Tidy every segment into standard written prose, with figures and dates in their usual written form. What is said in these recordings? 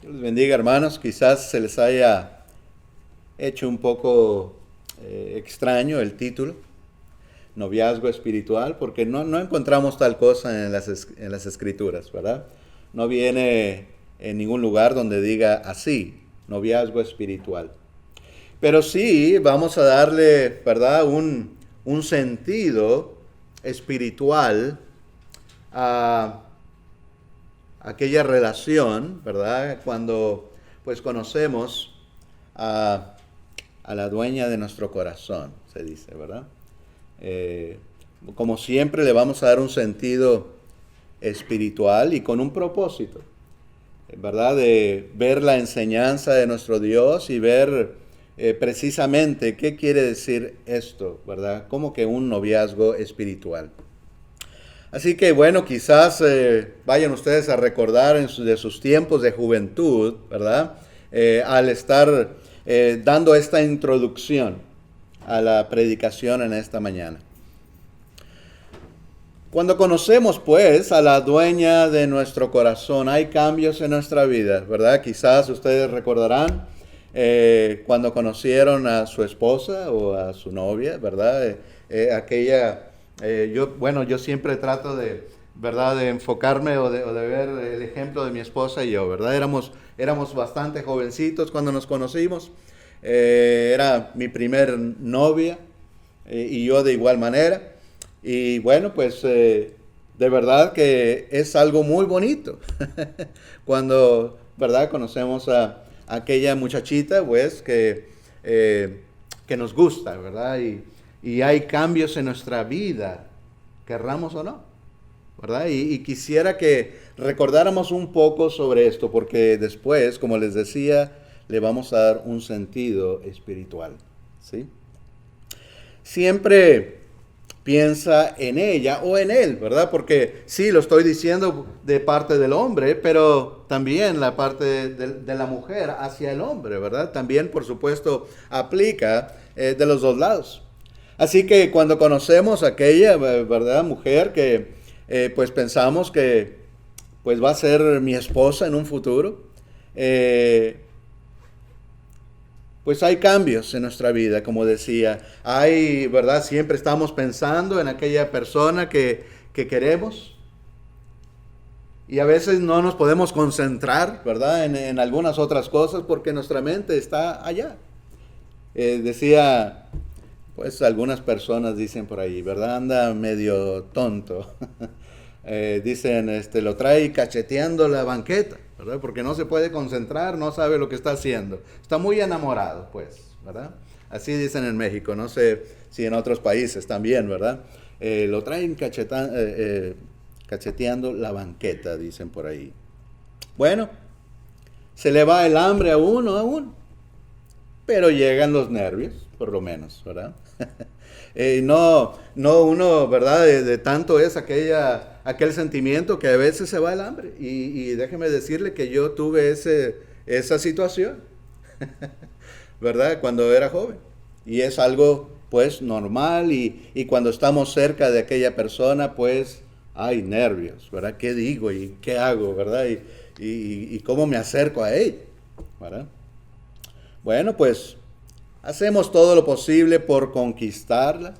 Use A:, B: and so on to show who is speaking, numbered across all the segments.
A: Dios les bendiga, hermanos. Quizás se les haya hecho un poco extraño el título, noviazgo espiritual, porque no encontramos tal cosa en las escrituras, ¿verdad? No viene en ningún lugar donde diga así, noviazgo espiritual. Pero sí vamos a darle, ¿verdad?, un sentido espiritual a aquella relación, ¿verdad? Cuando pues conocemos a, a la dueña de nuestro corazón, se dice, ¿verdad? Eh, Como siempre le vamos a dar un sentido espiritual y con un propósito, ¿verdad? De ver la enseñanza de nuestro Dios y ver precisamente qué quiere decir esto, ¿verdad? Como que un noviazgo espiritual. Así que bueno, quizás vayan ustedes a recordar de sus tiempos de juventud, ¿verdad? Al estar dando esta introducción a la predicación en esta mañana. Cuando conocemos pues a la dueña de nuestro corazón, hay cambios en nuestra vida, ¿verdad? Quizás ustedes recordarán cuando conocieron a su esposa o a su novia, ¿verdad? Yo siempre trato de, ¿verdad? De enfocarme o de ver el ejemplo de mi esposa y yo, ¿verdad? Éramos bastante jovencitos cuando nos conocimos. Era mi primer novia y yo de igual manera. Y bueno, pues de verdad que es algo muy bonito cuando, ¿verdad? Conocemos a aquella muchachita, pues, que nos gusta, ¿verdad? Y hay cambios en nuestra vida, querramos o no, ¿verdad? Y quisiera que recordáramos un poco sobre esto, porque después, como les decía, le vamos a dar un sentido espiritual, ¿sí? Siempre piensa en ella o en él, ¿verdad? Porque sí, lo estoy diciendo de parte del hombre, pero también la parte de la mujer hacia el hombre, ¿verdad? También, por supuesto, aplica de los dos lados. Así que cuando conocemos a aquella, ¿verdad? Mujer que pues pensamos que pues va a ser mi esposa en un futuro, eh, pues hay cambios en nuestra vida, como decía. Hay, ¿verdad? Siempre estamos pensando en aquella persona que queremos y a veces no nos podemos concentrar, ¿verdad? En algunas otras cosas porque nuestra mente está allá. Decía, pues algunas personas dicen por ahí, ¿verdad? Anda medio tonto. Dicen, lo trae cacheteando la banqueta, ¿verdad? Porque no se puede concentrar, no sabe lo que está haciendo. Está muy enamorado, pues, ¿verdad? Así dicen en México, no sé si en otros países también, ¿verdad? Lo traen cacheteando la banqueta, dicen por ahí. Bueno, se le va el hambre a uno, pero llegan los nervios, por lo menos, ¿verdad? No uno, ¿verdad? De tanto es aquel sentimiento que a veces se va el hambre. Y déjeme decirle que yo tuve esa situación, ¿verdad? Cuando era joven. Y es algo, pues, normal. Y cuando estamos cerca de aquella persona, pues, hay nervios, ¿verdad? ¿Qué digo y qué hago, ¿verdad? Y cómo me acerco a ella, ¿verdad? Bueno, pues hacemos todo lo posible por conquistarla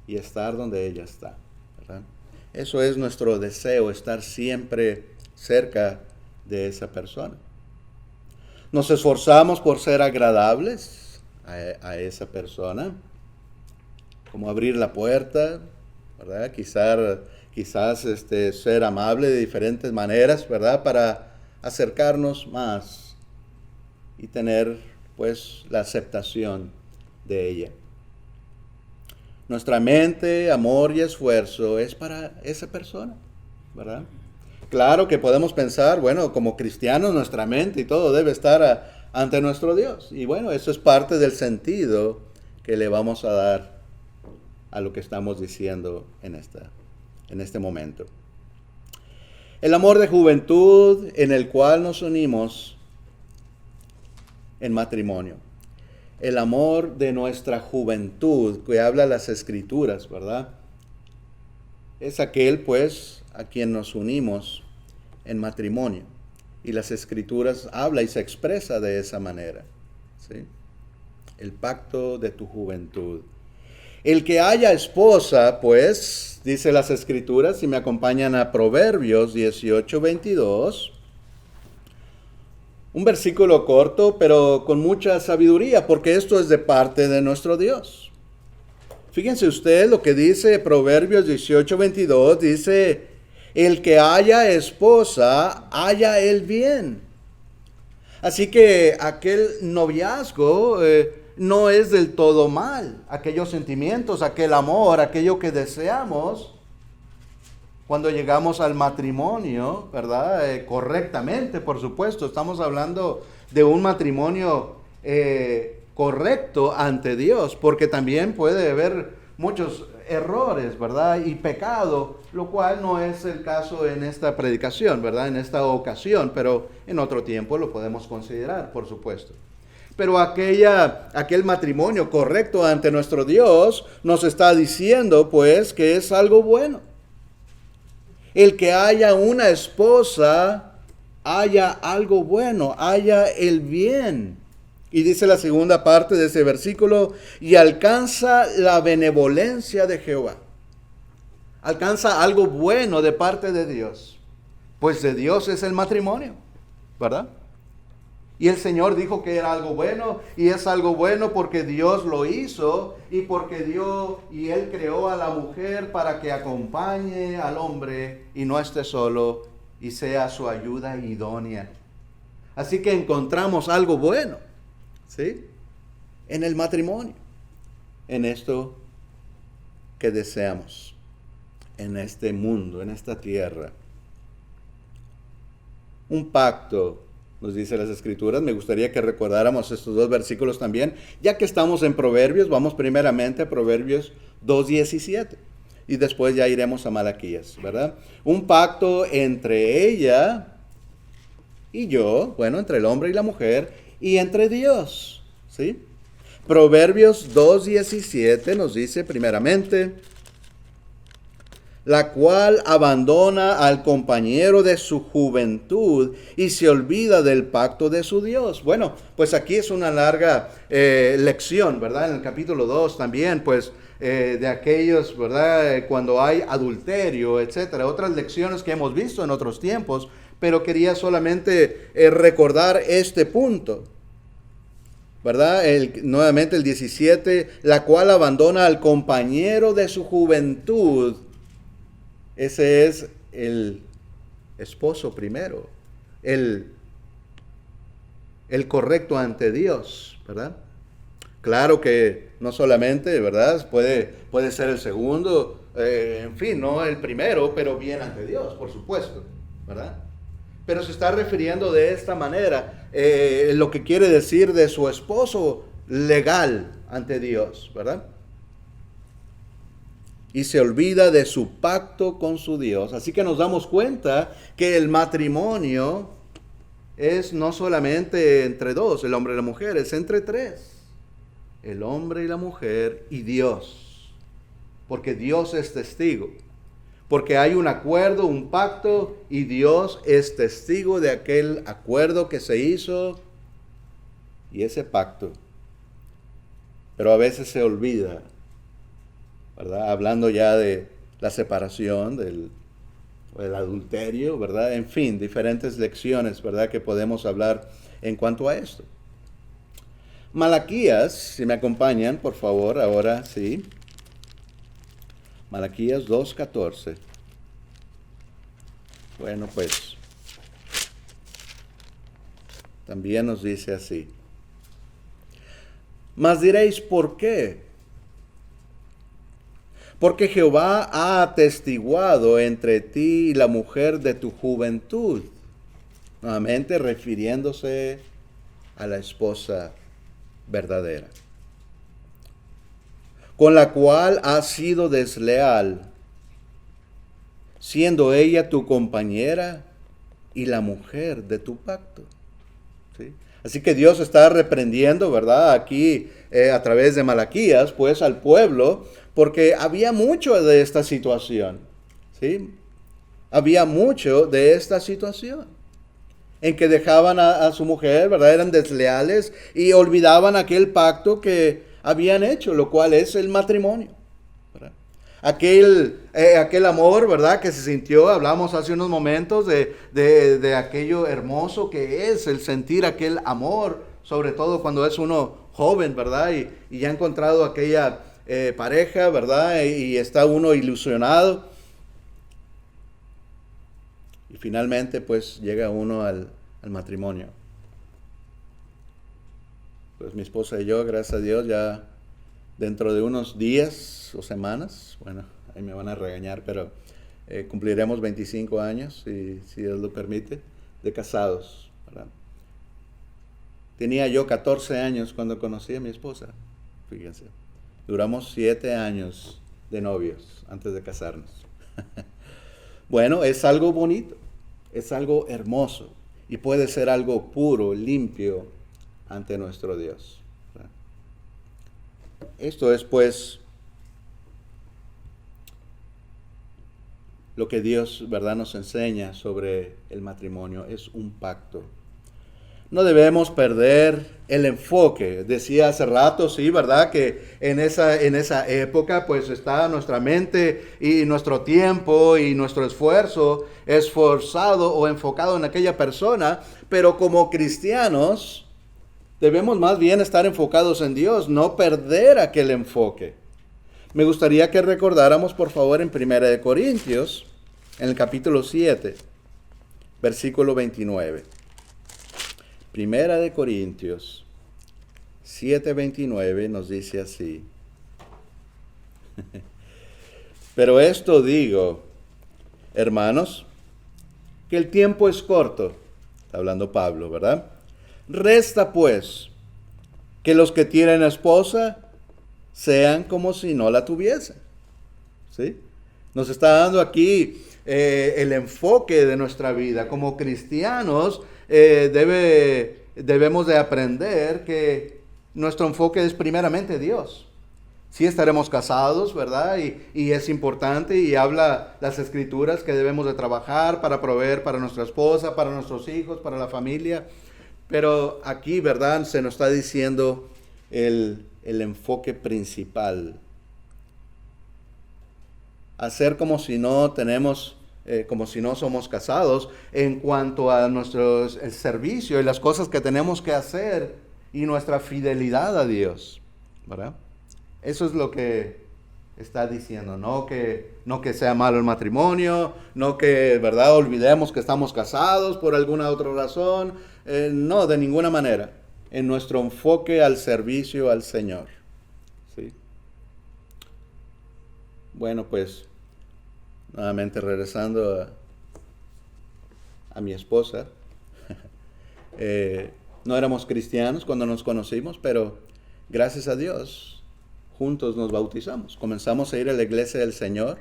A: y estar donde ella está, ¿verdad? Eso es nuestro deseo, estar siempre cerca de esa persona. Nos esforzamos por ser agradables a esa persona, como abrir la puerta, ¿verdad? Quizás ser amable de diferentes maneras, ¿verdad? Para acercarnos más y tener pues la aceptación de ella. Nuestra mente, amor y esfuerzo es para esa persona, ¿verdad? Claro que podemos pensar, bueno, como cristianos nuestra mente y todo debe estar ante nuestro Dios. Y bueno, eso es parte del sentido que le vamos a dar a lo que estamos diciendo en este momento. El amor de juventud en el cual nos unimos en matrimonio. El amor de nuestra juventud, que habla las escrituras, ¿verdad? Es aquel, pues, a quien nos unimos en matrimonio. y las Escrituras habla y se expresa de esa manera. ¿Sí? El pacto de tu juventud. El que haya esposa, pues, dice las Escrituras, si me acompañan a Proverbios 18:22, un versículo corto, pero con mucha sabiduría, porque esto es de parte de nuestro Dios. Fíjense usted lo que dice Proverbios 18:22, dice, el que haya esposa, haya el bien. Así que aquel noviazgo no es del todo mal. Aquellos sentimientos, aquel amor, aquello que deseamos, cuando llegamos al matrimonio, ¿verdad? Correctamente, por supuesto. Estamos hablando de un matrimonio correcto ante Dios, porque también puede haber muchos errores, ¿verdad? Y pecado, lo cual no es el caso en esta predicación, ¿verdad? En esta ocasión, pero en otro tiempo lo podemos considerar, por supuesto. Pero aquel matrimonio correcto ante nuestro Dios nos está diciendo, pues, que es algo bueno. El que haya una esposa, haya algo bueno, haya el bien. Y dice la segunda parte de ese versículo, y alcanza la benevolencia de Jehová. Alcanza algo bueno de parte de Dios. Pues de Dios es el matrimonio, ¿verdad? Y el Señor dijo que era algo bueno, y es algo bueno porque Dios lo hizo, y porque Él creó a la mujer para que acompañe al hombre y no esté solo, y sea su ayuda idónea. Así que encontramos algo bueno, ¿sí? En el matrimonio, en esto que deseamos, en este mundo, en esta tierra. Un pacto, nos dice las Escrituras. Me gustaría que recordáramos estos dos versículos también. Ya que estamos en Proverbios, vamos primeramente a Proverbios 2:17. Y después ya iremos a Malaquías, ¿verdad? Un pacto entre ella y yo, bueno, entre el hombre y la mujer, y entre Dios, ¿sí? Proverbios 2:17 nos dice primeramente, la cual abandona al compañero de su juventud y se olvida del pacto de su Dios. Bueno, pues aquí es una larga lección, ¿verdad? En el capítulo 2 también, pues, de aquellos, ¿verdad? Cuando hay adulterio, etcétera. Otras lecciones que hemos visto en otros tiempos, pero quería solamente recordar este punto, ¿verdad? Nuevamente el 17, la cual abandona al compañero de su juventud. Ese es el esposo primero, el correcto ante Dios, ¿verdad? Claro que no solamente, ¿verdad? Puede ser el segundo, en fin, no el primero, pero bien ante Dios, por supuesto, ¿verdad? Pero se está refiriendo de esta manera, lo que quiere decir de su esposo legal ante Dios, ¿verdad? Y se olvida de su pacto con su Dios. Así que nos damos cuenta que el matrimonio es no solamente entre dos, el hombre y la mujer, es entre tres. El hombre y la mujer y Dios. Porque Dios es testigo. Porque hay un acuerdo, un pacto, y Dios es testigo de aquel acuerdo que se hizo y ese pacto. Pero a veces se olvida, ¿verdad? Hablando ya de la separación, del adulterio, ¿verdad? En fin, diferentes lecciones, ¿verdad? Que podemos hablar en cuanto a esto. Malaquías, si me acompañan, por favor, ahora sí. Malaquías 2:14. Bueno, pues, también nos dice así. Mas diréis, ¿por qué? Porque Jehová ha atestiguado entre ti y la mujer de tu juventud. Nuevamente refiriéndose a la esposa verdadera, con la cual has sido desleal, siendo ella tu compañera y la mujer de tu pacto. ¿Sí? Así que Dios está reprendiendo, ¿verdad? Aquí a través de Malaquías, pues al pueblo, porque había mucho de esta situación, ¿sí? Había mucho de esta situación. en que dejaban a su mujer, ¿verdad? Eran desleales y olvidaban aquel pacto que habían hecho, lo cual es el matrimonio, ¿verdad? Aquel amor, ¿verdad? Que se sintió, hablamos hace unos momentos de aquello hermoso que es el sentir aquel amor, sobre todo cuando es uno joven, ¿verdad? Y ya ha encontrado aquella pareja, ¿verdad? Y está uno ilusionado. Y finalmente, pues, llega uno al matrimonio. Pues mi esposa y yo, gracias a Dios, ya dentro de unos días o semanas, bueno, ahí me van a regañar, pero cumpliremos 25 años, si Dios lo permite, de casados, ¿verdad? Tenía yo 14 años cuando conocí a mi esposa, fíjense. Duramos 7 años de novios antes de casarnos. Bueno, es algo bonito, es algo hermoso y puede ser algo puro, limpio ante nuestro Dios. Esto es pues lo que Dios, ¿verdad?, nos enseña sobre el matrimonio. Es un pacto. No debemos perder el enfoque. Decía hace rato, sí, ¿verdad?, que en esa época pues está nuestra mente y nuestro tiempo y nuestro esfuerzo esforzado o enfocado en aquella persona, pero como cristianos debemos más bien estar enfocados en Dios, no perder aquel enfoque. Me gustaría que recordáramos, por favor, en 1 Corintios, en el capítulo 7, versículo 29. 1 Corintios 7:29 nos dice así: pero esto digo, hermanos, que el tiempo es corto. Está hablando Pablo, ¿verdad? Resta pues que los que tienen esposa sean como si no la tuviesen. ¿Sí? Nos está dando aquí el enfoque de nuestra vida. Como cristianos debemos de aprender que nuestro enfoque es primeramente Dios. Sí estaremos casados, ¿verdad? Y es importante y habla las escrituras que debemos de trabajar para proveer para nuestra esposa, para nuestros hijos, para la familia. Pero aquí, ¿verdad?, se nos está diciendo el enfoque principal. Hacer como si no tenemos, como si no somos casados en cuanto a nuestro servicio y las cosas que tenemos que hacer y nuestra fidelidad a Dios, ¿verdad? Eso es lo que está diciendo, no que sea malo el matrimonio, no que, ¿verdad?, olvidemos que estamos casados por alguna otra razón, no, de ninguna manera, en nuestro enfoque al servicio al Señor, ¿sí? Bueno, pues, nuevamente regresando a mi esposa, no éramos cristianos cuando nos conocimos, pero gracias a Dios, juntos nos bautizamos. Comenzamos a ir a la iglesia del Señor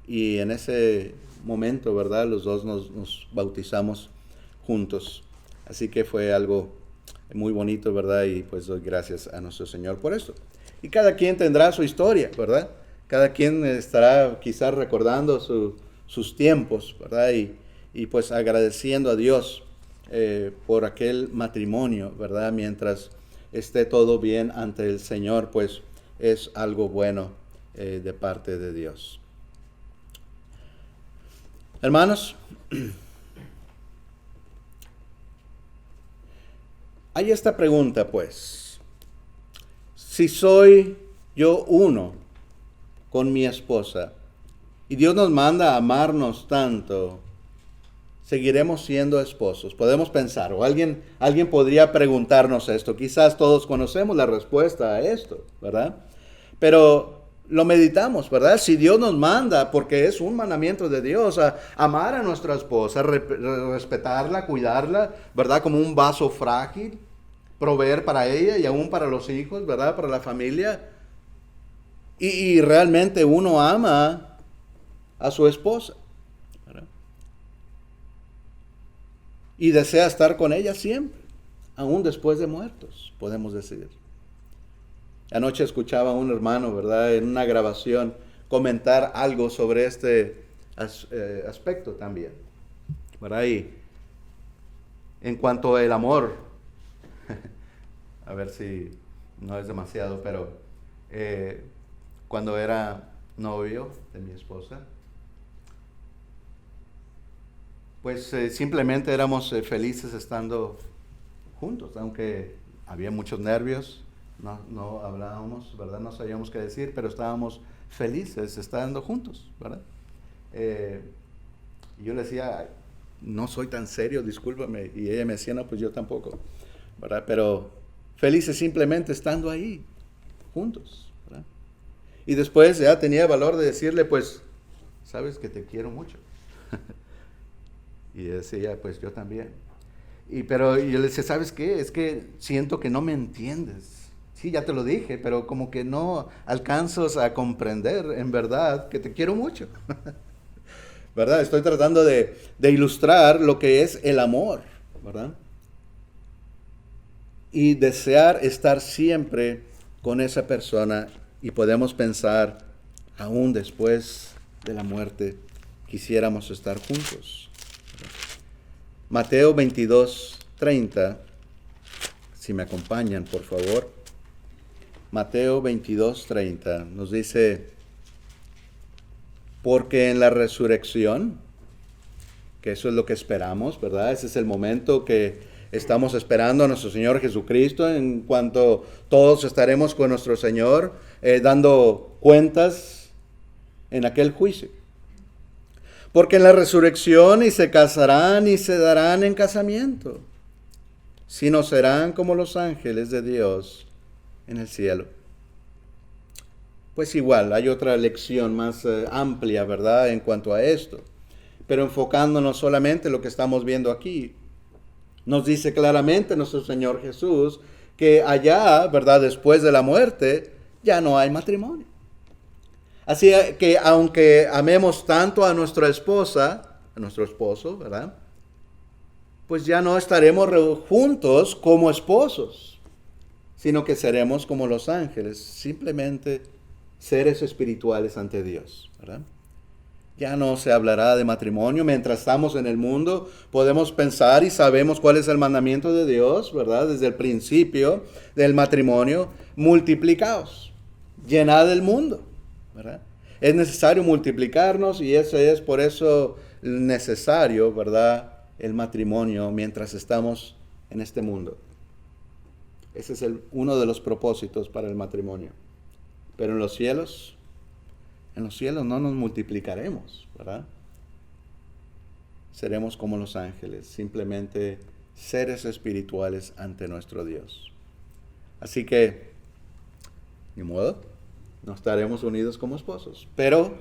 A: y en ese momento, ¿verdad?, los dos nos bautizamos juntos. Así que fue algo muy bonito, ¿verdad? Y pues doy gracias a nuestro Señor por eso. Y cada quien tendrá su historia, ¿verdad? Cada quien estará quizás recordando sus tiempos, ¿verdad? Y pues agradeciendo a Dios por aquel matrimonio, ¿verdad? Mientras esté todo bien ante el Señor, pues es algo bueno de parte de Dios. Hermanos, hay esta pregunta, pues: si soy yo uno con mi esposa y Dios nos manda a amarnos tanto, ¿seguiremos siendo esposos? Podemos pensar, o alguien podría preguntarnos esto. Quizás todos conocemos la respuesta a esto, ¿verdad? Pero lo meditamos, ¿verdad? Si Dios nos manda, porque es un mandamiento de Dios, a amar a nuestra esposa, respetarla, cuidarla, ¿verdad? Como un vaso frágil, proveer para ella y aún para los hijos, ¿verdad? Para la familia. Y realmente uno ama a su esposa, ¿verdad? Y desea estar con ella siempre, aún después de muertos, podemos decir. Anoche escuchaba a un hermano, ¿verdad?, en una grabación comentar algo sobre este aspecto también, ¿verdad? En cuanto al amor, a ver si no es demasiado, pero cuando era novio de mi esposa, pues simplemente éramos felices estando juntos, aunque había muchos nervios, no hablábamos, ¿verdad? No sabíamos qué decir, pero estábamos felices estando juntos, ¿verdad? Y yo le decía, no soy tan serio, discúlpame, y ella me decía, no, pues yo tampoco, ¿verdad? Pero felices simplemente estando ahí, juntos, ¿verdad? Y después ya tenía valor de decirle, pues, sabes que te quiero mucho. Y decía, pues yo también. Pero yo le decía, ¿sabes qué? Es que siento que no me entiendes. Sí, ya te lo dije, pero como que no alcanzas a comprender en verdad que te quiero mucho. ¿Verdad? Estoy tratando de ilustrar lo que es el amor, ¿verdad? Y desear estar siempre con esa persona, y podemos pensar, aún después de la muerte, quisiéramos estar juntos. Mateo 22:30, si me acompañan, por favor. Mateo 22:30 nos dice, porque en la resurrección, que eso es lo que esperamos, ¿verdad? Ese es el momento que estamos esperando a nuestro Señor Jesucristo, en cuanto todos estaremos con nuestro Señor, dando cuentas en aquel juicio. Porque en la resurrección y se casarán y se darán en casamiento, sino serán como los ángeles de Dios en el cielo. Pues igual, hay otra lección más amplia, ¿verdad?, en cuanto a esto. Pero enfocándonos solamente en lo que estamos viendo aquí, nos dice claramente nuestro Señor Jesús que allá, ¿verdad?, después de la muerte, ya no hay matrimonio. Así que aunque amemos tanto a nuestra esposa, a nuestro esposo, ¿verdad?, pues ya no estaremos juntos como esposos, sino que seremos como los ángeles, simplemente seres espirituales ante Dios, ¿verdad? Ya no se hablará de matrimonio. Mientras estamos en el mundo, podemos pensar y sabemos cuál es el mandamiento de Dios, ¿verdad? Desde el principio del matrimonio, multiplicaos, llenad el mundo, ¿verdad? Es necesario multiplicarnos, y ese es por eso necesario, ¿verdad?, el matrimonio mientras estamos en este mundo. Ese es uno de los propósitos para el matrimonio. Pero en los cielos no nos multiplicaremos, ¿verdad? Seremos como los ángeles, simplemente seres espirituales ante nuestro Dios. Así que, ni modo, no estaremos unidos como esposos. Pero,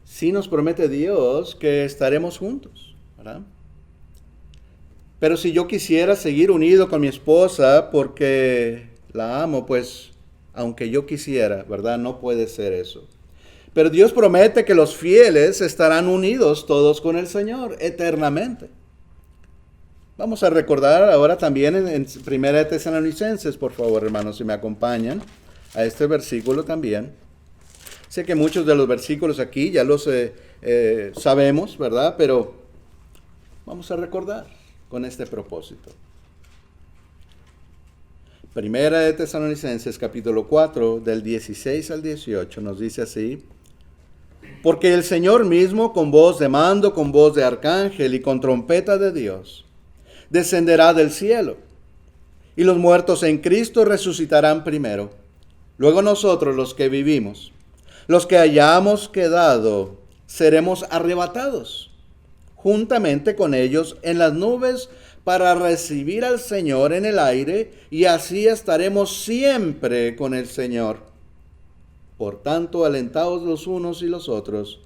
A: sí nos promete Dios que estaremos juntos, ¿verdad? Pero si yo quisiera seguir unido con mi esposa porque la amo, pues, aunque yo quisiera, ¿verdad?, no puede ser eso. Pero Dios promete que los fieles estarán unidos todos con el Señor eternamente. Vamos a recordar ahora también en 1 Tesalonicenses, por favor, hermanos, si me acompañan a este versículo también. Sé que muchos de los versículos aquí ya los sabemos, ¿verdad? Pero vamos a recordar con este propósito. 1 Tesalonicenses capítulo 4, del 16 al 18, nos dice así: porque el Señor mismo, con voz de mando, con voz de arcángel y con trompeta de Dios, descenderá del cielo, y los muertos en Cristo resucitarán primero. Luego nosotros, los que vivimos, los que hayamos quedado, seremos arrebatados juntamente con ellos en las nubes para recibir al Señor en el aire, y así estaremos siempre con el Señor. Por tanto, alentaos los unos y los otros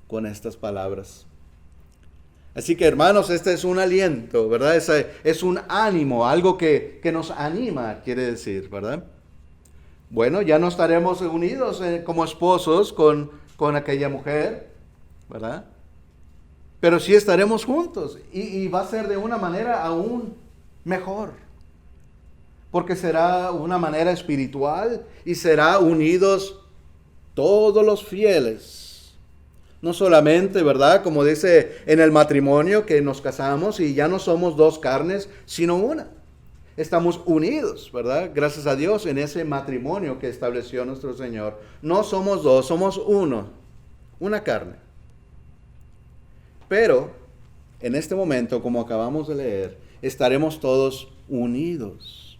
A: con estas palabras. Así que, hermanos, este es un aliento, ¿verdad? Es un ánimo, algo que nos anima, quiere decir, ¿verdad? Bueno, ya no estaremos unidos como esposos con aquella mujer, ¿verdad? Pero sí estaremos juntos, y va a ser de una manera aún mejor, porque será una manera espiritual y será unidos todos los fieles, No solamente, ¿verdad? Como dice en el matrimonio que nos casamos y ya no somos dos carnes, sino una. Estamos unidos, ¿verdad? Gracias a Dios en ese matrimonio que estableció nuestro Señor. No somos dos, somos uno, una carne. Pero en este momento, como acabamos de leer, estaremos todos unidos.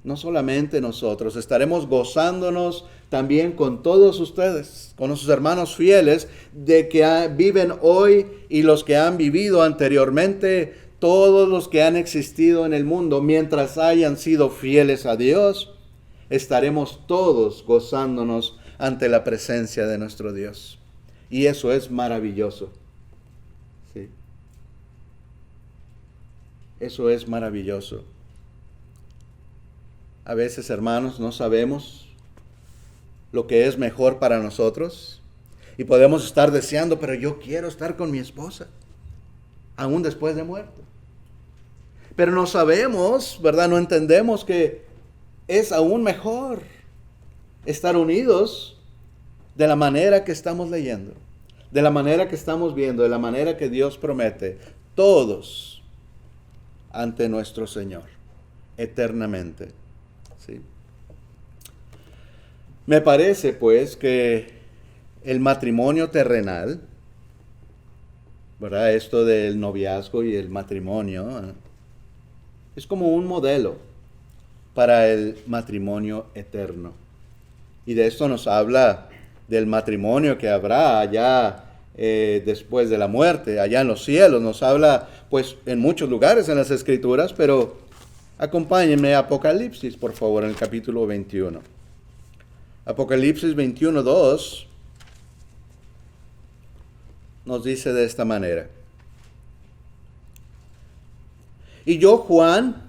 A: No solamente nosotros, estaremos gozándonos también con todos ustedes, con nuestros hermanos fieles de que viven hoy y los que han vivido anteriormente, todos los que han existido en el mundo, mientras hayan sido fieles a Dios, estaremos todos gozándonos ante la presencia de nuestro Dios. Y eso es maravilloso. Sí. Eso es maravilloso. A veces, hermanos, no sabemos lo que es mejor para nosotros y podemos estar deseando, pero yo quiero estar con mi esposa, aún después de muerto. Pero no sabemos, ¿verdad? No entendemos que es aún mejor estar unidos de la manera que estamos leyendo, de la manera que estamos viendo, de la manera que Dios promete, todos ante nuestro Señor, eternamente. ¿Sí? Me parece, pues, que el matrimonio terrenal, ¿verdad? Esto del noviazgo y el matrimonio, es como un modelo para el matrimonio eterno. Y de esto nos habla del matrimonio que habrá allá después de la muerte, allá en los cielos. Nos habla, pues, en muchos lugares en las Escrituras, pero acompáñenme a Apocalipsis, por favor, en el capítulo 21. Apocalipsis 21:2 nos dice de esta manera. Y yo, Juan,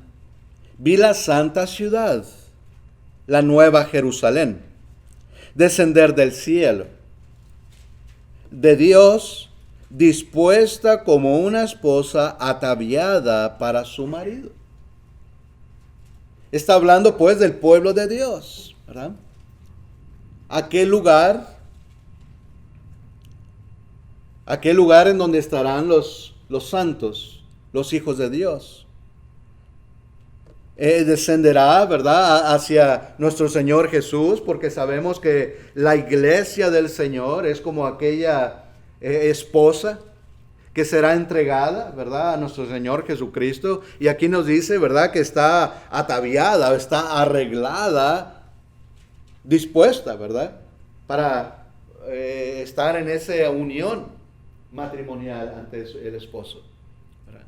A: vi la santa ciudad, la nueva Jerusalén, descender del cielo, de Dios, dispuesta como una esposa ataviada para su marido. Está hablando pues del pueblo de Dios, ¿verdad? Aquel lugar en donde estarán los santos, los hijos de Dios. Descenderá, ¿verdad?, hacia nuestro Señor Jesús, porque sabemos que la iglesia del Señor es como aquella esposa que será entregada, ¿verdad?, a nuestro Señor Jesucristo. Y aquí nos dice, ¿verdad?, que está ataviada, está arreglada, dispuesta, ¿verdad?, para estar en esa unión matrimonial ante el esposo, ¿verdad?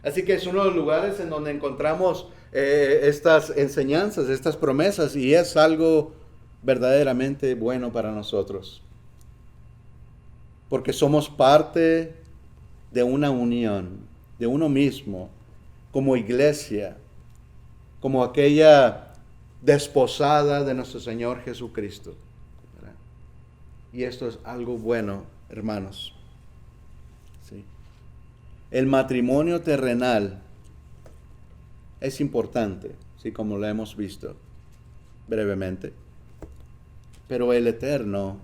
A: Así que es uno de los lugares en donde encontramos estas enseñanzas, estas promesas, y es algo verdaderamente bueno para nosotros, porque somos parte de una unión, de uno mismo, como iglesia, como aquella desposada de nuestro Señor Jesucristo, ¿verdad? Y esto es algo bueno, hermanos. ¿Sí? El matrimonio terrenal es importante, ¿sí?, como lo hemos visto brevemente, pero el eterno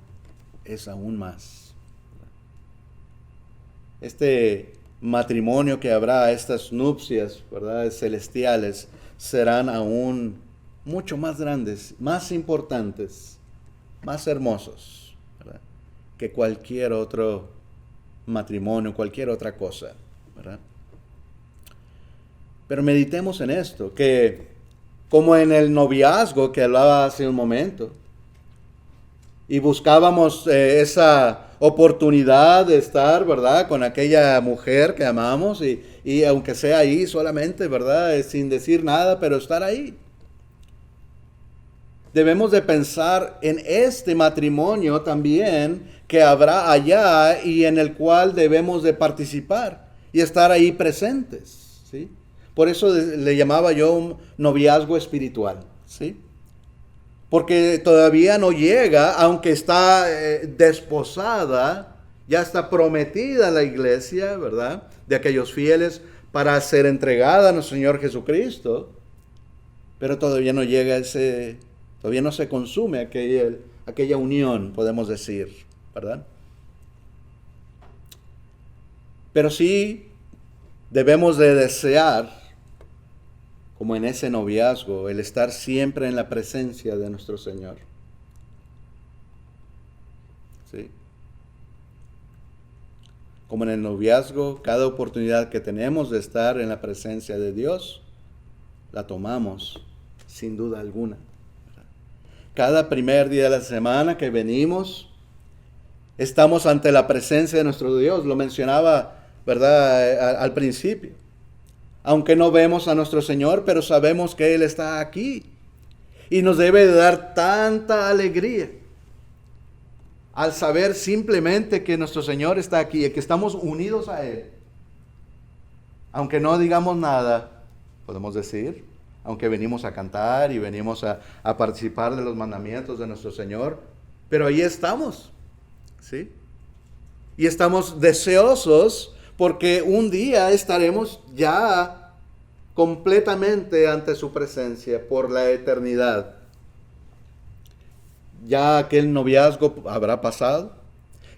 A: es aún más. Este matrimonio que habrá, estas nupcias, ¿verdad?, celestiales, serán aún mucho más grandes, más importantes, más hermosos, ¿verdad?, que cualquier otro matrimonio, cualquier otra cosa, ¿verdad? Pero meditemos en esto, que como en el noviazgo que hablaba hace un momento, y buscábamos esa oportunidad de estar, ¿verdad?, con aquella mujer que amamos, y aunque sea ahí solamente, ¿verdad?, sin decir nada, pero estar ahí. Debemos de pensar en este matrimonio también que habrá allá y en el cual debemos de participar y estar ahí presentes, ¿sí? Por eso le llamaba yo un noviazgo espiritual, ¿sí? Porque todavía no llega, aunque está desposada, ya está prometida la iglesia, ¿verdad?, de aquellos fieles para ser entregada a nuestro Señor Jesucristo, pero todavía no llega todavía no se consume aquella unión, podemos decir, ¿verdad? Pero sí debemos de desear, como en ese noviazgo, el estar siempre en la presencia de nuestro Señor. ¿Sí? Como en el noviazgo, cada oportunidad que tenemos de estar en la presencia de Dios, la tomamos sin duda alguna. Cada primer día de la semana que venimos, estamos ante la presencia de nuestro Dios. Lo mencionaba, ¿verdad?, al principio. Aunque no vemos a nuestro Señor, pero sabemos que Él está aquí. Y nos debe de dar tanta alegría al saber simplemente que nuestro Señor está aquí y que estamos unidos a Él. Aunque no digamos nada, podemos decir, aunque venimos a cantar y venimos a participar de los mandamientos de nuestro Señor, pero ahí estamos, ¿sí? Y estamos deseosos porque un día estaremos ya completamente ante su presencia por la eternidad. Ya aquel noviazgo habrá pasado,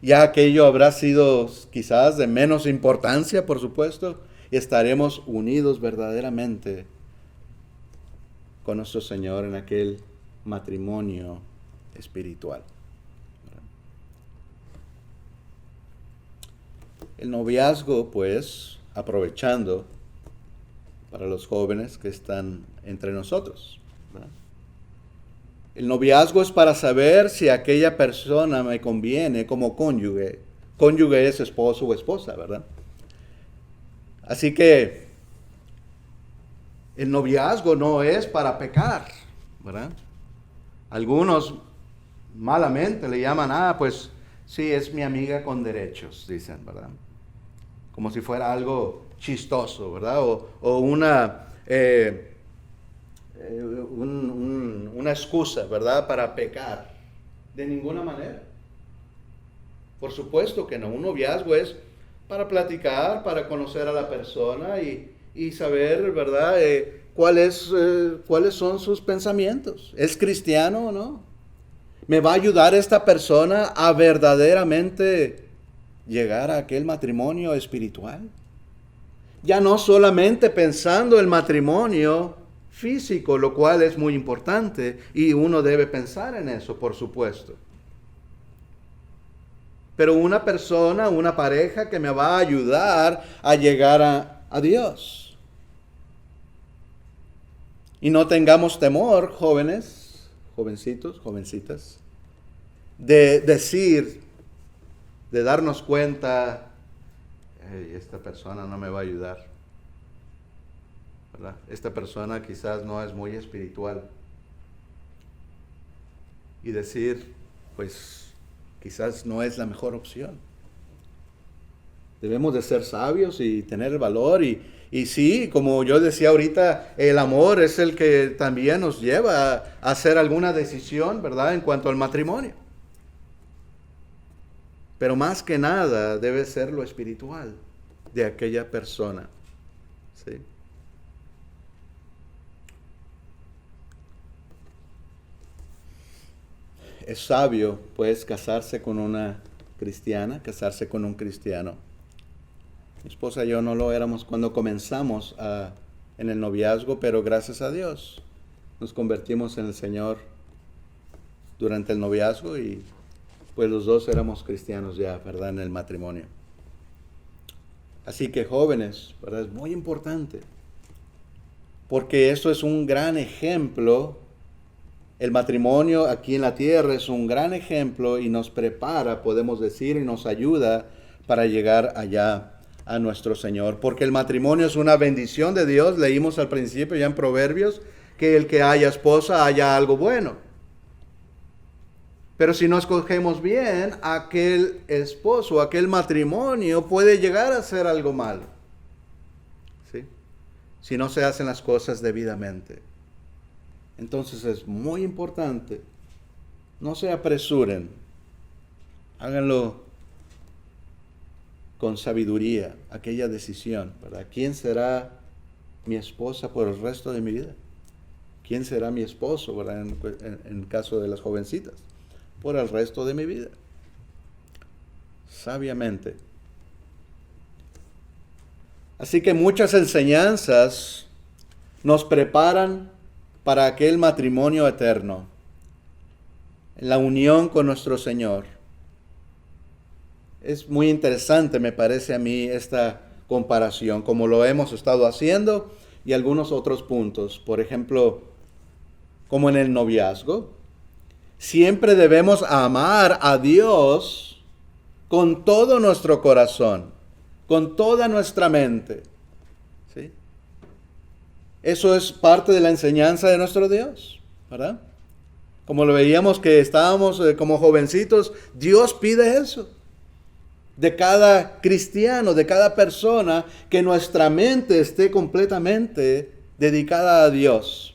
A: ya aquello habrá sido quizás de menos importancia, por supuesto, y estaremos unidos verdaderamente con nuestro Señor en aquel matrimonio espiritual. El noviazgo, pues, aprovechando para los jóvenes que están entre nosotros, ¿verdad? El noviazgo es para saber si aquella persona me conviene como cónyuge. Cónyuge es esposo o esposa, ¿verdad? Así que el noviazgo no es para pecar, ¿verdad? Algunos malamente le llaman, pues sí, es mi amiga con derechos, dicen, ¿verdad? Como si fuera algo chistoso, ¿verdad? O una excusa, ¿verdad?, para pecar. De ninguna manera. Por supuesto que no. Un noviazgo es para platicar, para conocer a la persona y saber, ¿verdad?, cuáles son sus pensamientos. ¿Es cristiano o no? ¿Me va a ayudar esta persona a verdaderamente llegar a aquel matrimonio espiritual? Ya no solamente pensando el matrimonio físico, lo cual es muy importante y uno debe pensar en eso, por supuesto. Pero una persona, una pareja que me va a ayudar a llegar a Dios. Y no tengamos temor, jóvenes, jovencitos, jovencitas, de decir, de darnos cuenta, esta persona no me va a ayudar, ¿verdad? Esta persona quizás no es muy espiritual. Y decir, pues quizás no es la mejor opción. Debemos de ser sabios y tener el valor y sí, como yo decía ahorita, el amor es el que también nos lleva a hacer alguna decisión, ¿verdad?, en cuanto al matrimonio. Pero más que nada debe ser lo espiritual de aquella persona, ¿sí? Es sabio, pues, casarse con una cristiana, casarse con un cristiano. Mi esposa y yo no lo éramos cuando comenzamos en el noviazgo, pero gracias a Dios nos convertimos en el Señor durante el noviazgo y pues los dos éramos cristianos ya, ¿verdad?, en el matrimonio. Así que jóvenes, ¿verdad?, es muy importante, porque esto es un gran ejemplo. El matrimonio aquí en la tierra es un gran ejemplo y nos prepara, podemos decir, y nos ayuda para llegar allá a nuestro Señor. Porque el matrimonio es una bendición de Dios. Leímos al principio ya en Proverbios que el que haya esposa haya algo bueno. Pero si no escogemos bien, aquel esposo, aquel matrimonio puede llegar a ser algo malo, ¿sí?, si no se hacen las cosas debidamente. Entonces es muy importante, no se apresuren, háganlo con sabiduría, aquella decisión, ¿verdad? ¿Quién será mi esposa por el resto de mi vida? ¿Quién será mi esposo, ¿verdad?, en caso de las jovencitas, por el resto de mi vida? Sabiamente. Así que muchas enseñanzas nos preparan para aquel matrimonio eterno, la unión con nuestro Señor. Es muy interesante, me parece a mí, esta comparación, como lo hemos estado haciendo, y algunos otros puntos. Por ejemplo, como en el noviazgo, siempre debemos amar a Dios con todo nuestro corazón, con toda nuestra mente. ¿Sí? Eso es parte de la enseñanza de nuestro Dios, ¿verdad? Como lo veíamos que estábamos como jovencitos, Dios pide eso de cada cristiano, de cada persona, que nuestra mente esté completamente dedicada a Dios.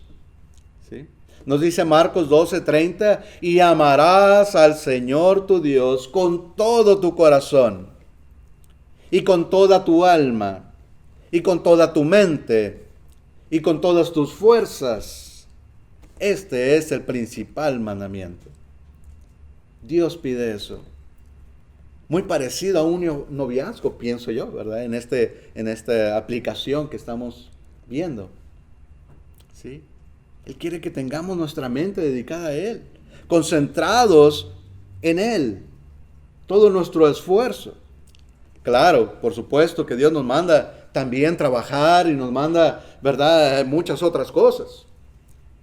A: ¿Sí? Nos dice Marcos 12:30, y amarás al Señor tu Dios con todo tu corazón, y con toda tu alma, y con toda tu mente, y con todas tus fuerzas. Este es el principal mandamiento. Dios pide eso. Muy parecido a un noviazgo, pienso yo, ¿verdad? En esta aplicación que estamos viendo. ¿Sí? Él quiere que tengamos nuestra mente dedicada a Él, concentrados en Él, todo nuestro esfuerzo. Claro, por supuesto que Dios nos manda también trabajar y nos manda, ¿verdad?, muchas otras cosas.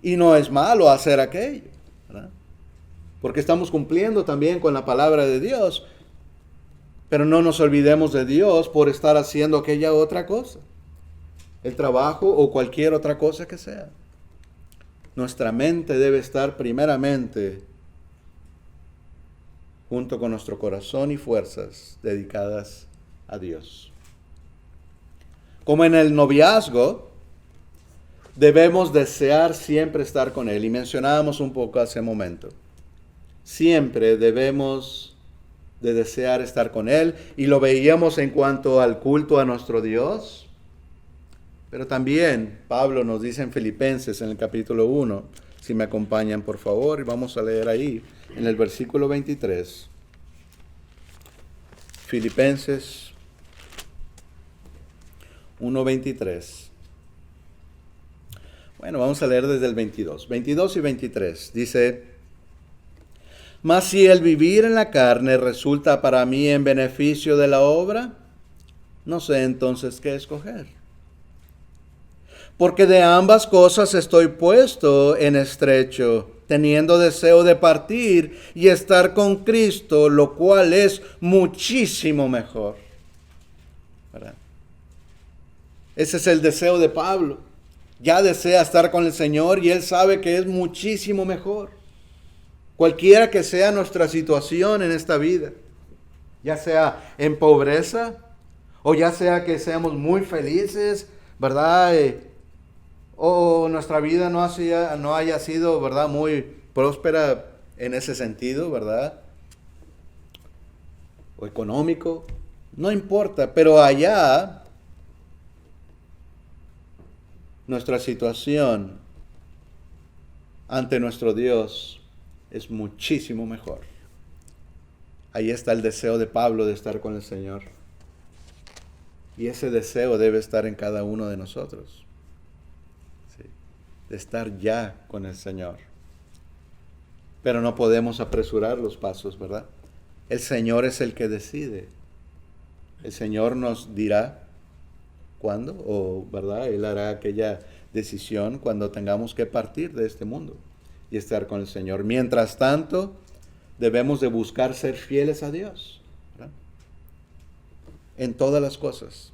A: Y no es malo hacer aquello, ¿verdad? Porque estamos cumpliendo también con la palabra de Dios. Pero no nos olvidemos de Dios por estar haciendo aquella otra cosa. El trabajo o cualquier otra cosa que sea. Nuestra mente debe estar primeramente junto con nuestro corazón y fuerzas dedicadas a Dios. Como en el noviazgo, debemos desear siempre estar con Él. Y mencionábamos un poco hace un momento. Siempre debemos de desear estar con Él, y lo veíamos en cuanto al culto a nuestro Dios, pero también Pablo nos dice en Filipenses, en el capítulo 1, si me acompañan por favor, y vamos a leer ahí, en el versículo 23, Filipenses 1:23. Bueno, vamos a leer desde el 22 y 23, dice: mas si el vivir en la carne resulta para mí en beneficio de la obra, no sé entonces qué escoger. Porque de ambas cosas estoy puesto en estrecho, teniendo deseo de partir y estar con Cristo, lo cual es muchísimo mejor. ¿Verdad? Ese es el deseo de Pablo. Ya desea estar con el Señor y él sabe que es muchísimo mejor. Cualquiera que sea nuestra situación en esta vida, ya sea en pobreza, o ya sea que seamos muy felices, ¿verdad? O nuestra vida no haya sido, ¿verdad?, muy próspera en ese sentido, ¿verdad? O económico, no importa, pero allá nuestra situación ante nuestro Dios es muchísimo mejor. Ahí está el deseo de Pablo de estar con el Señor. Y ese deseo debe estar en cada uno de nosotros. ¿Sí? De estar ya con el Señor. Pero no podemos apresurar los pasos, ¿verdad? El Señor es el que decide. El Señor nos dirá cuándo, o, ¿verdad? Él hará aquella decisión cuando tengamos que partir de este mundo y estar con el Señor. Mientras tanto, debemos de buscar ser fieles a Dios, ¿verdad? En todas las cosas.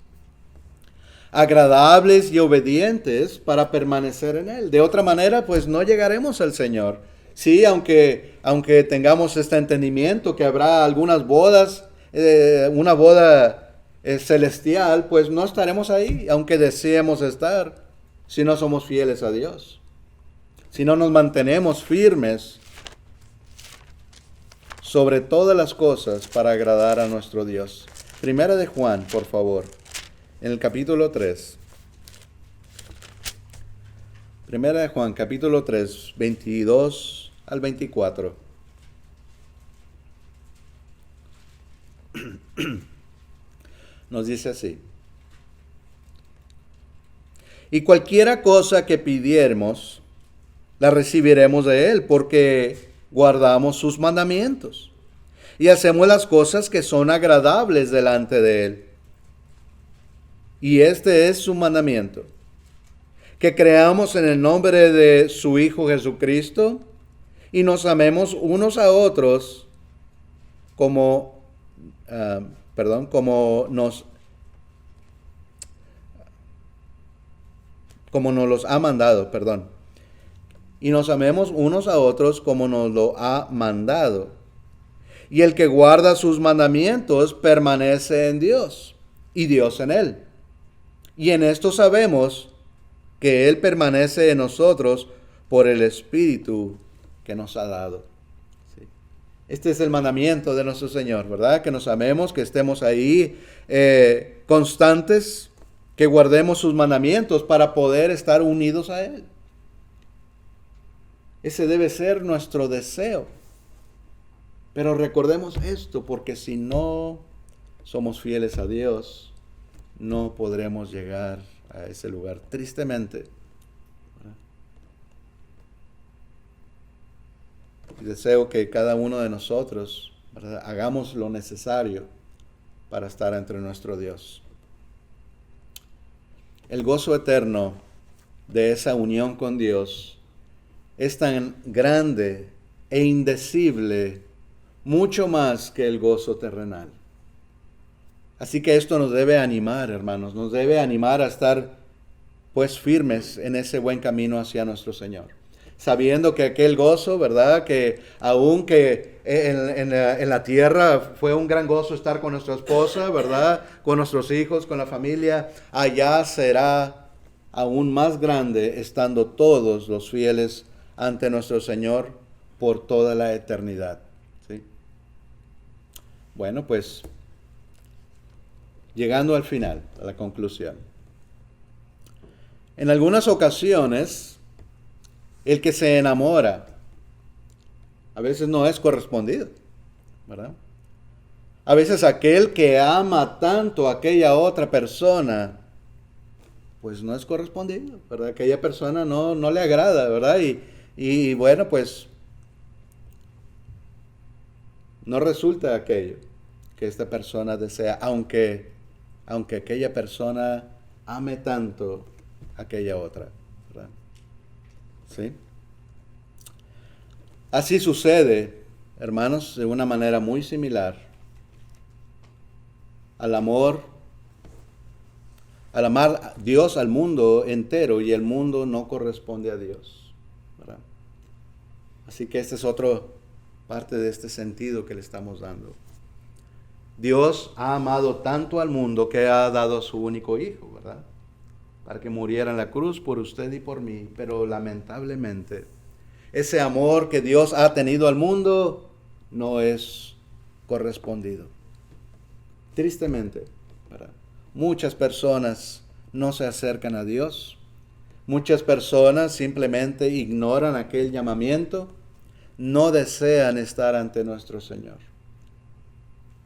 A: Agradables y obedientes para permanecer en Él. De otra manera, pues no llegaremos al Señor. Sí, aunque tengamos este entendimiento que habrá algunas bodas, una boda celestial, pues no estaremos ahí, aunque deseemos estar, si no somos fieles a Dios. Si no nos mantenemos firmes sobre todas las cosas para agradar a nuestro Dios. Primera de Juan, por favor, en el capítulo 3. Primera de Juan, capítulo 3, 22 al 24. Nos dice así: Y cualquiera cosa que pidiéramos, la recibiremos de Él, porque guardamos sus mandamientos y hacemos las cosas que son agradables delante de Él. Y este es su mandamiento: que creamos en el nombre de su Hijo Jesucristo y nos amemos unos a otros como, como nos los ha mandado, y nos amemos unos a otros como nos lo ha mandado. Y el que guarda sus mandamientos permanece en Dios, y Dios en él. Y en esto sabemos que Él permanece en nosotros por el Espíritu que nos ha dado. Sí. Este es el mandamiento de nuestro Señor, ¿verdad? Que nos amemos, que estemos ahí constantes, que guardemos sus mandamientos para poder estar unidos a Él. Ese debe ser nuestro deseo. Pero recordemos esto, porque si no somos fieles a Dios, no podremos llegar a ese lugar, tristemente. Y deseo que cada uno de nosotros, ¿verdad?, hagamos lo necesario para estar entre nuestro Dios. El gozo eterno de esa unión con Dios es tan grande e indecible, mucho más que el gozo terrenal. Así que esto nos debe animar, hermanos, nos debe animar a estar pues firmes en ese buen camino hacia nuestro Señor. Sabiendo que aquel gozo, ¿verdad?, que aunque en la tierra fue un gran gozo estar con nuestra esposa, ¿verdad?, con nuestros hijos, con la familia, allá será aún más grande estando todos los fieles ante nuestro Señor por toda la eternidad. ¿Sí? Bueno, pues llegando al final, a la conclusión. En algunas ocasiones, el que se enamora a veces no es correspondido, ¿verdad? A veces aquel que ama tanto a aquella otra persona, pues no es correspondido, ¿verdad? Aquella persona no le agrada, ¿verdad? Y bueno, pues no resulta aquello que esta persona desea, aunque aquella persona ame tanto a aquella otra, ¿verdad? ¿Sí? Así sucede, hermanos, de una manera muy similar al amar a Dios al mundo entero, y el mundo no corresponde a Dios, ¿verdad? Así que esta es otra parte de este sentido que le estamos dando. Dios ha amado tanto al mundo que ha dado a su único Hijo, ¿verdad?, para que muriera en la cruz por usted y por mí. Pero lamentablemente, ese amor que Dios ha tenido al mundo no es correspondido. Tristemente, ¿verdad?, muchas personas no se acercan a Dios. Muchas personas simplemente ignoran aquel llamamiento, no desean estar ante nuestro Señor.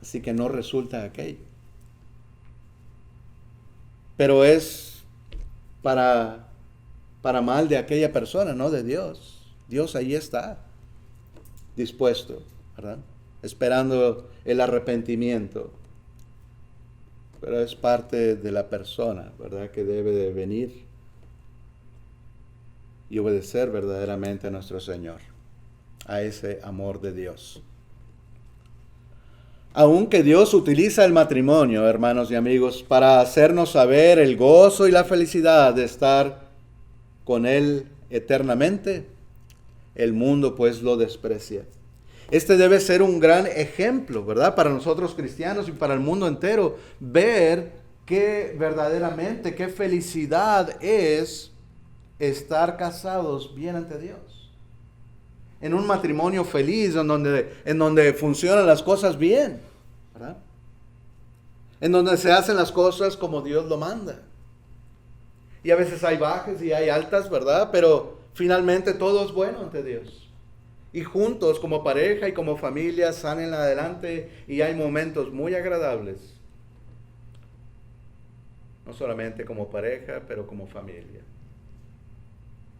A: Así que no resulta aquello. Pero es para mal de aquella persona, no de Dios. Dios ahí está, dispuesto, ¿verdad?, esperando el arrepentimiento. Pero es parte de la persona, ¿verdad?, que debe de venir y obedecer verdaderamente a nuestro Señor, a ese amor de Dios. Aunque Dios utiliza el matrimonio, hermanos y amigos, para hacernos saber el gozo y la felicidad de estar con Él eternamente, el mundo pues lo desprecia. Este debe ser un gran ejemplo, ¿verdad?, para nosotros cristianos y para el mundo entero, ver que verdaderamente qué felicidad es estar casados bien ante Dios. En un matrimonio feliz, en donde funcionan las cosas bien, ¿verdad?, en donde se hacen las cosas como Dios lo manda. Y a veces hay bajas y hay altas, ¿verdad?, pero finalmente todo es bueno ante Dios. Y juntos como pareja y como familia salen adelante y hay momentos muy agradables. no solamente como pareja, pero como familia.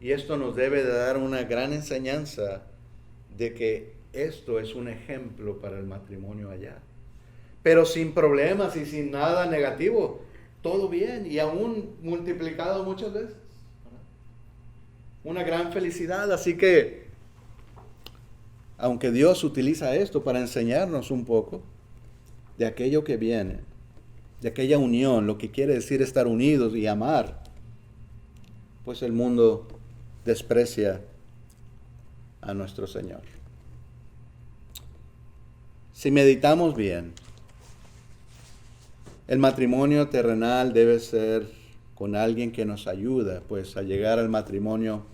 A: Y esto nos debe de dar una gran enseñanza de que esto es un ejemplo para el matrimonio allá. Pero sin problemas y sin nada negativo, todo bien y aún multiplicado muchas veces. Una gran felicidad, así que aunque Dios utiliza esto para enseñarnos un poco de aquello que viene, de aquella unión, lo que quiere decir estar unidos y amar, pues el mundo desprecia a nuestro Señor. Si meditamos bien, el matrimonio terrenal debe ser con alguien que nos ayuda, pues, a llegar al matrimonio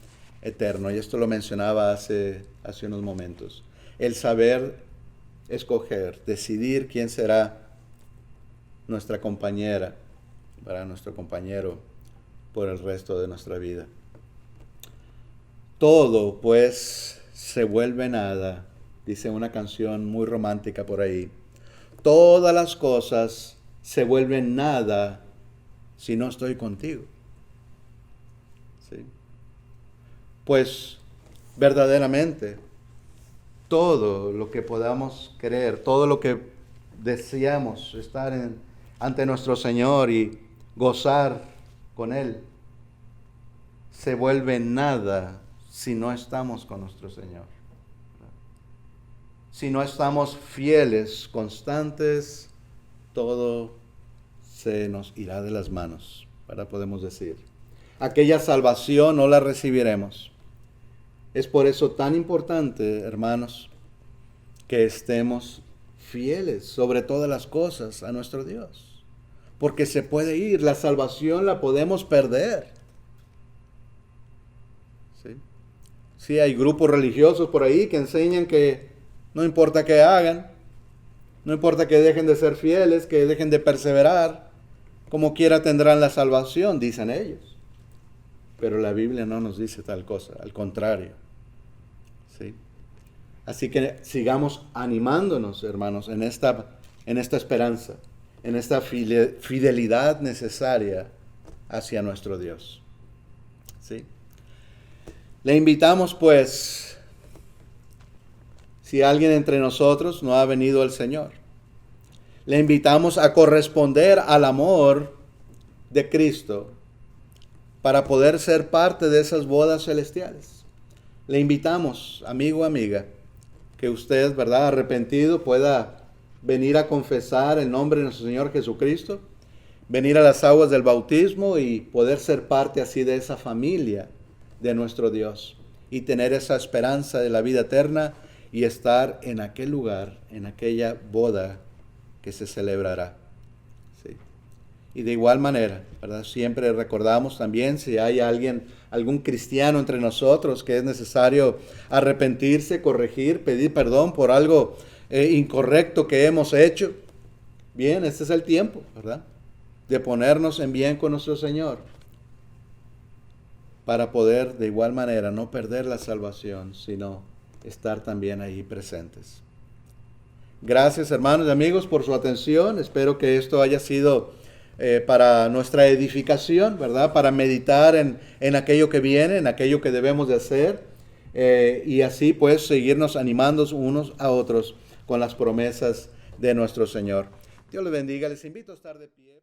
A: eterno. Y esto lo mencionaba hace unos momentos. El saber escoger, decidir quién será nuestra compañera, para nuestro compañero por el resto de nuestra vida. Todo, pues, se vuelve nada, dice una canción muy romántica por ahí. Todas las cosas se vuelven nada si no estoy contigo. ¿Sí? Pues verdaderamente todo lo que podamos querer, todo lo que deseamos estar ante nuestro Señor y gozar con Él, se vuelve nada si no estamos con nuestro Señor. Si no estamos fieles, constantes, todo se nos irá de las manos, ¿verdad? Podemos decir. Aquella salvación no la recibiremos. Es por eso tan importante, hermanos, que estemos fieles sobre todas las cosas a nuestro Dios. Porque se puede ir, la salvación la podemos perder. ¿Sí? Sí, hay grupos religiosos por ahí que enseñan que no importa qué hagan, no importa que dejen de ser fieles, que dejen de perseverar, como quiera tendrán la salvación, dicen ellos. Pero la Biblia no nos dice tal cosa, al contrario. ¿Sí? Así que sigamos animándonos, hermanos, en esta esperanza, en esta fidelidad necesaria hacia nuestro Dios. ¿Sí? Le invitamos, pues, si alguien entre nosotros no ha venido al Señor, le invitamos a corresponder al amor de Cristo para poder ser parte de esas bodas celestiales. Le invitamos, amigo, amiga, que usted, ¿verdad?, arrepentido, pueda venir a confesar el nombre de nuestro Señor Jesucristo, venir a las aguas del bautismo y poder ser parte así de esa familia de nuestro Dios y tener esa esperanza de la vida eterna y estar en aquel lugar, en aquella boda que se celebrará. ¿Sí? Y de igual manera, ¿verdad?, siempre recordamos también si hay algún cristiano entre nosotros que es necesario arrepentirse, corregir, pedir perdón por algo incorrecto que hemos hecho. Bien, este es el tiempo, ¿verdad?, de ponernos en bien con nuestro Señor para poder de igual manera no perder la salvación, sino estar también ahí presentes. Gracias, hermanos y amigos, por su atención. Espero que esto haya sido para nuestra edificación, ¿verdad? Para meditar en aquello que viene, en aquello que debemos de hacer y así pues seguirnos animando unos a otros con las promesas de nuestro Señor. Dios les bendiga. Les invito a estar de pie.